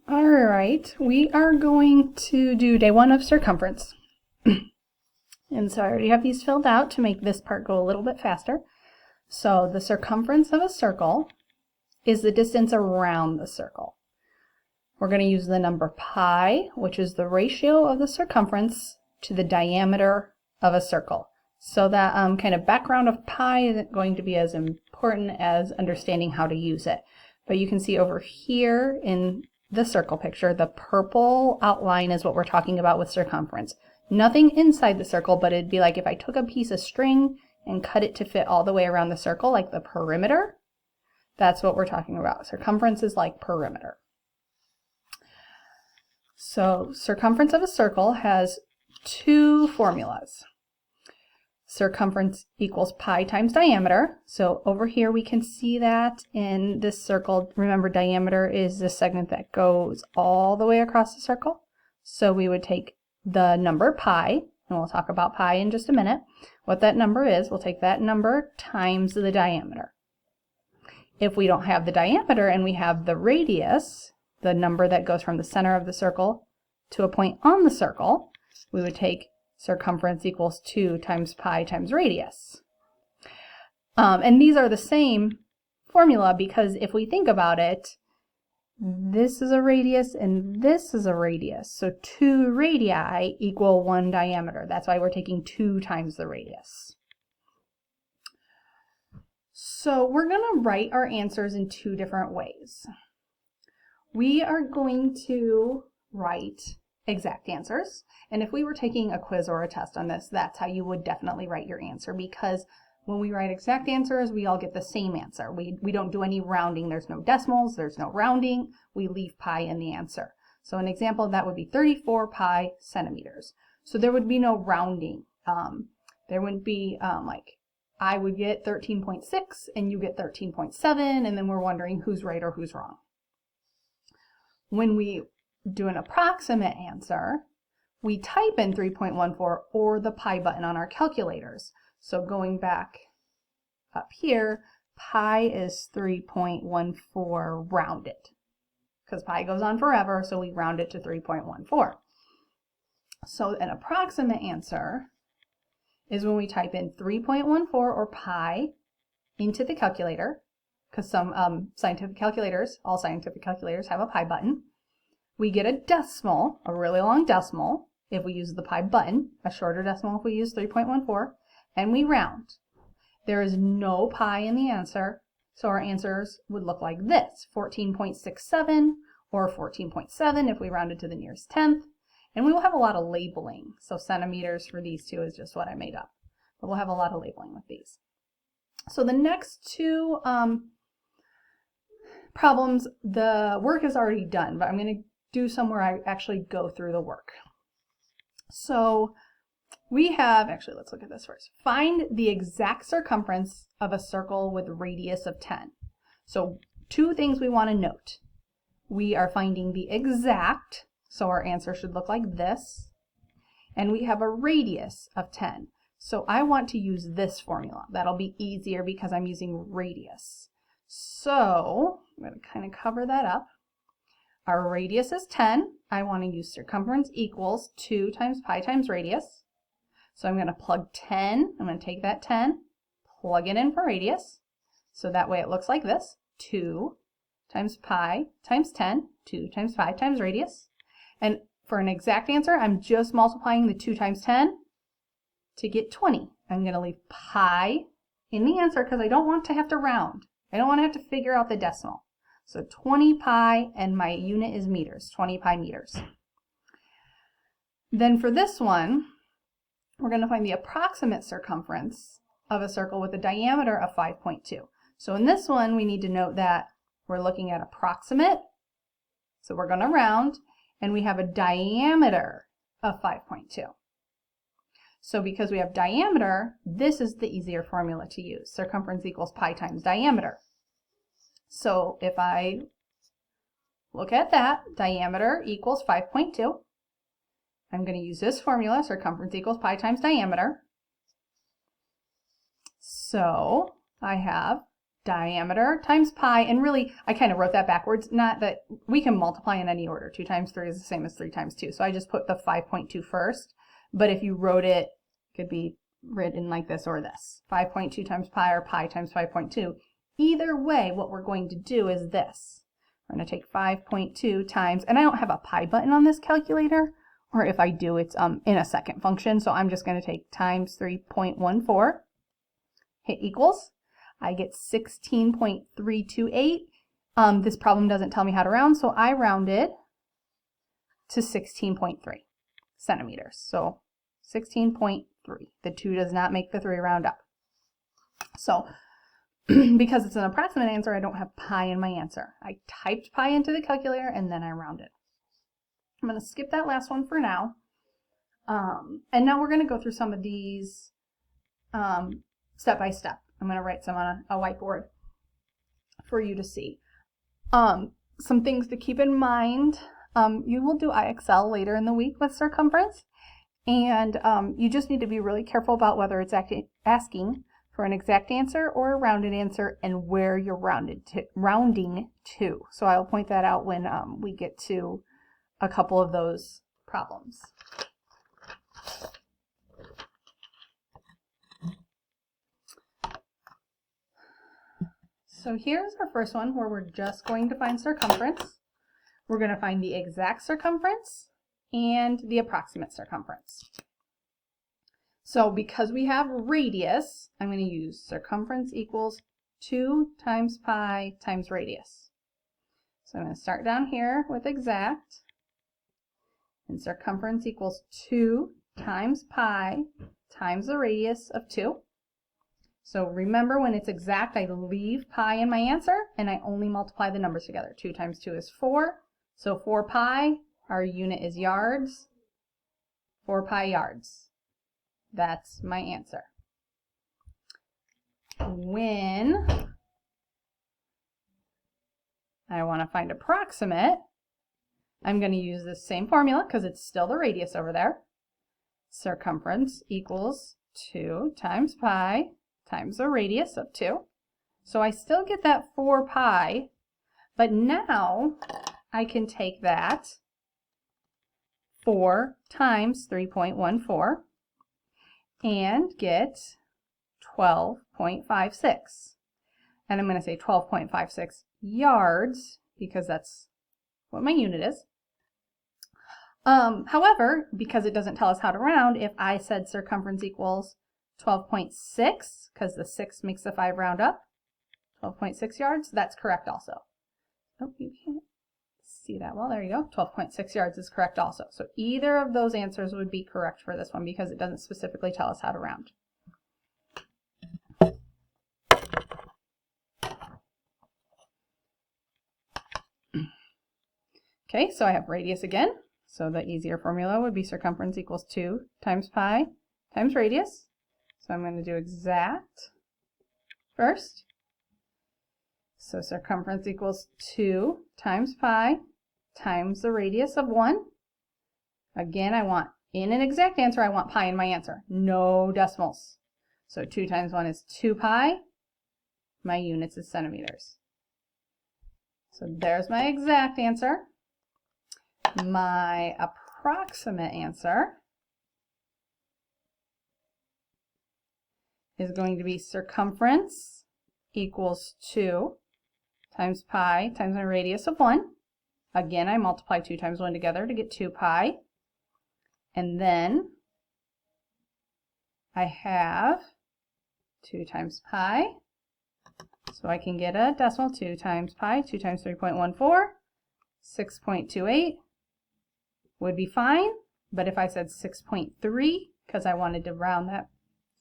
All right, we are going to do day 1 of circumference. And so I already have these filled out to make this part go a little bit faster. So the circumference of a circle is the distance around the circle. We're going to use the number pi, which is the ratio of the circumference to the diameter of a circle. So that kind of background of pi isn't going to be as important as understanding how to use it. But you can see over here in the circle picture, the purple outline is what we're talking about with circumference. Nothing inside the circle, but it'd be like if I took a piece of string and cut it to fit all the way around the circle, like the perimeter. That's what we're talking about. Circumference is like perimeter. So circumference of a circle has two formulas. Circumference equals pi times diameter. So over here we can see that in this circle. Remember, diameter is the segment that goes all the way across the circle. So we would take the number pi, and we'll talk about pi in just a minute. What that number is, we'll take that number times the diameter. If we don't have the diameter and we have the radius, the number that goes from the center of the circle to a point on the circle, we would take circumference equals 2 times pi times radius. And these are the same formula because if we think about it, this is a radius and this is a radius. So 2 radii equal 1 diameter. That's why we're taking 2 times the radius. So we're going to write our answers in 2 different ways. We are going to write exact answers. And if we were taking a quiz or a test on this, that's how you would definitely write your answer, because when we write exact answers, we all get the same answer. We don't do any rounding. There's no decimals. There's no rounding. We leave pi in the answer. So an example of that would be 34 pi centimeters. So there would be no rounding. There wouldn't be like I would get 13.6 and you get 13.7, and then we're wondering who's right or who's wrong. When we do an approximate answer, we type in 3.14 or the pi button on our calculators. So going back up here, pi is 3.14 rounded, because pi goes on forever, so we round it to 3.14. So an approximate answer is when we type in 3.14 or pi into the calculator, because some scientific calculators, all scientific calculators have a pi button. We get a decimal, a really long decimal, if we use the pi button, a shorter decimal if we use 3.14, and we round. There is no pi in the answer, so our answers would look like this, 14.67 or 14.7 if we rounded to the nearest tenth, and we will have a lot of labeling. So centimeters for these two is just what I made up, but we'll have a lot of labeling with these. So the next 2 problems, the work is already done, but I'm going to do some where I actually go through the work. So we have, actually let's look at this first. Find the exact circumference of a circle with a radius of 10. So 2 things we want to note. We are finding the exact, so our answer should look like this, and we have a radius of 10. So I want to use this formula. That'll be easier because I'm using radius. So I'm going to kind of cover that up. Our radius is 10. I want to use circumference equals 2 times pi times radius. So I'm going to plug 10. I'm going to take that 10, plug it in for radius. So that way it looks like this. 2 times pi times 10. 2 times pi times radius. And for an exact answer, I'm just multiplying the 2 times 10 to get 20. I'm going to leave pi in the answer because I don't want to have to round. I don't want to have to figure out the decimal. So 20 pi, and my unit is meters, 20 pi meters. Then for this one, we're going to find the approximate circumference of a circle with a diameter of 5.2. So in this one, we need to note that we're looking at approximate, so we're going to round, and we have a diameter of 5.2. So because we have diameter, this is the easier formula to use. Circumference equals pi times diameter. So if I look at that, diameter equals 5.2. I'm going to use this formula, circumference equals pi times diameter. So I have diameter times pi, and really I kind of wrote that backwards, not that we can multiply in any order. 2 times 3 is the same as 3 times 2. So I just put the 5.2 first, but if you wrote it, it could be written like this or this. 5.2 times pi or pi times 5.2. Either way, what we're going to do is this. We're going to take 5.2 times, and I don't have a pi button on this calculator, or if I do, it's in a second function, so I'm just going to take times 3.14, hit equals. I get 16.328. This problem doesn't tell me how to round, so I rounded to 16.3 centimeters. So 16.3. The 2 does not make the 3 round up. So because it's an approximate answer, I don't have pi in my answer. I typed pi into the calculator and then I rounded. I'm going to skip that last one for now. And now we're going to go through some of these step by step. I'm going to write some on a whiteboard for you to see. Some things to keep in mind. You will do IXL later in the week with circumference, and you just need to be really careful about whether it's asking for an exact answer or a rounded answer and where you're rounding to. So I'll point that out when we get to a couple of those problems. So here's our first one where we're just going to find circumference. We're going to find the exact circumference and the approximate circumference. So because we have radius, I'm going to use circumference equals 2 times pi times radius. So I'm going to start down here with exact, and circumference equals 2 times pi times the radius of 2. So remember, when it's exact, I leave pi in my answer and I only multiply the numbers together. 2 times 2 is 4. So 4 pi, our unit is yards. 4 pi yards. That's my answer. When I want to find approximate, I'm going to use this same formula because it's still the radius over there. Circumference equals 2 times pi times the radius of 2. So I still get that 4 pi, but now I can take that 4 times 3.14 and get 12.56. And I'm going to say 12.56 yards because that's what my unit is. However, because it doesn't tell us how to round, if I said circumference equals 12.6, because the 6 makes the 5 round up, 12.6 yards, that's correct also. Oh, you can't see that well. There you go. 12.6 yards is correct also. So either of those answers would be correct for this one because it doesn't specifically tell us how to round. Okay, so I have radius again. So the easier formula would be circumference equals 2 times pi times radius. So I'm going to do exact first. So circumference equals 2 times pi times the radius of 1. Again, I want, in an exact answer, I want pi in my answer. No decimals. So 2 times 1 is 2 pi. My units is centimeters. So there's my exact answer. My approximate answer is going to be circumference equals 2 times pi times the radius of 1. Again, I multiply 2 times 1 together to get 2 pi. And then I have 2 times pi. So I can get a decimal. 2 times pi, 2 times 3.14, 6.28 would be fine. But if I said 6.3, because I wanted to round that,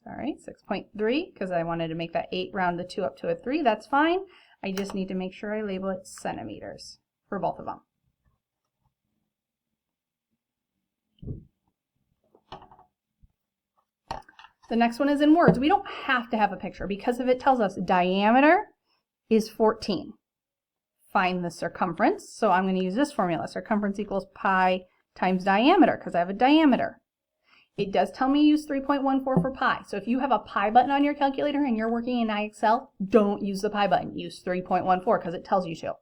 6.3, because I wanted to make that 8 round the 2 up to a 3, that's fine. I just need to make sure I label it centimeters for both of them. The next one is in words. We don't have to have a picture because if it tells us diameter is 14. Find the circumference. So I'm going to use this formula. Circumference equals pi times diameter because I have a diameter. It does tell me use 3.14 for pi. So if you have a pi button on your calculator and you're working in IXL, don't use the pi button. Use 3.14 because it tells you to.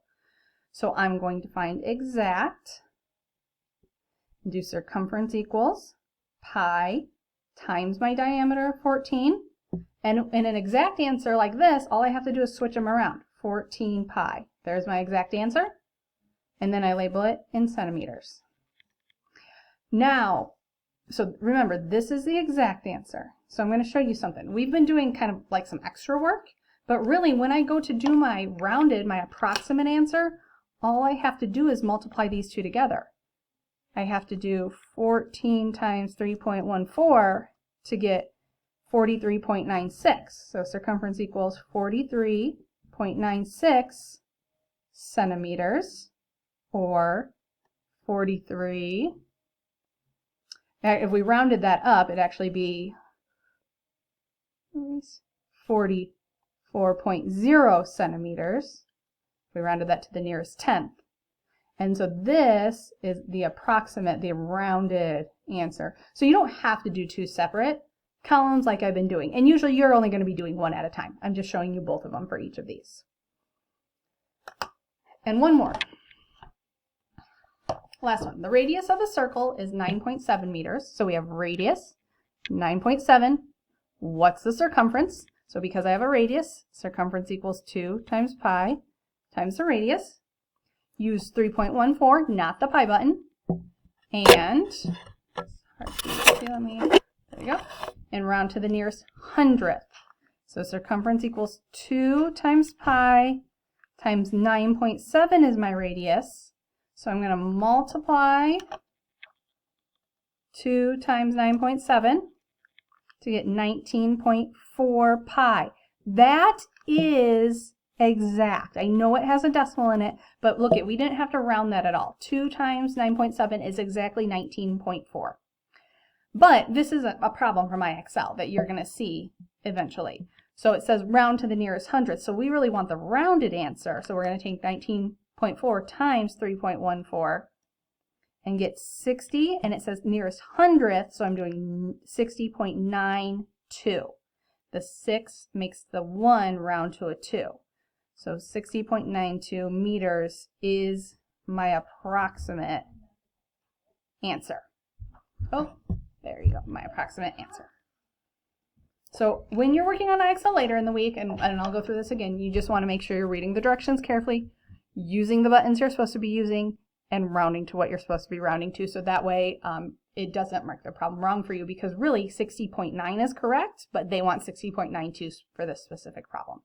So I'm going to find exact, do circumference equals pi times my diameter of 14. And in an exact answer like this, all I have to do is switch them around. 14 pi. There's my exact answer. And then I label it in centimeters. Now, so remember, this is the exact answer. So I'm going to show you something. We've been doing kind of like some extra work, but really when I go to do my rounded, my approximate answer, all I have to do is multiply these two together. I have to do 14 times 3.14 to get 43.96. So circumference equals 43.96 centimeters, or 43. If we rounded that up, it'd actually be 44.0 centimeters. We rounded that to the nearest tenth. And so this is the approximate, the rounded answer. So you don't have to do two separate columns like I've been doing. And usually you're only going to be doing one at a time. I'm just showing you both of them for each of these. And one more. Last one. The radius of a circle is 9.7 meters. So we have radius, 9.7. What's the circumference? So because I have a radius, circumference equals 2 times pi times the radius. Use 3.14, not the pi button. And, there we go. And round to the nearest hundredth. So circumference equals 2 times pi times 9.7 is my radius. So I'm going to multiply 2 times 9.7 to get 19.4 pi. That is exact. I know it has a decimal in it, but look, we didn't have to round that at all. 2 times 9.7 is exactly 19.4. But this is a problem for my Excel that you're going to see eventually. So it says round to the nearest hundredth. So we really want the rounded answer. So we're going to take 19.4 times 3.14 and get 60. And it says nearest hundredth. So I'm doing 60.92. The 6 makes the 1 round to a 2. So 60.92 meters is my approximate answer. Oh, there you go, my approximate answer. So when you're working on IXL later in the week, and I'll go through this again, you just want to make sure you're reading the directions carefully, using the buttons you're supposed to be using, and rounding to what you're supposed to be rounding to, so that way it doesn't mark the problem wrong for you, because really 60.9 is correct, but they want 60.92 for this specific problem.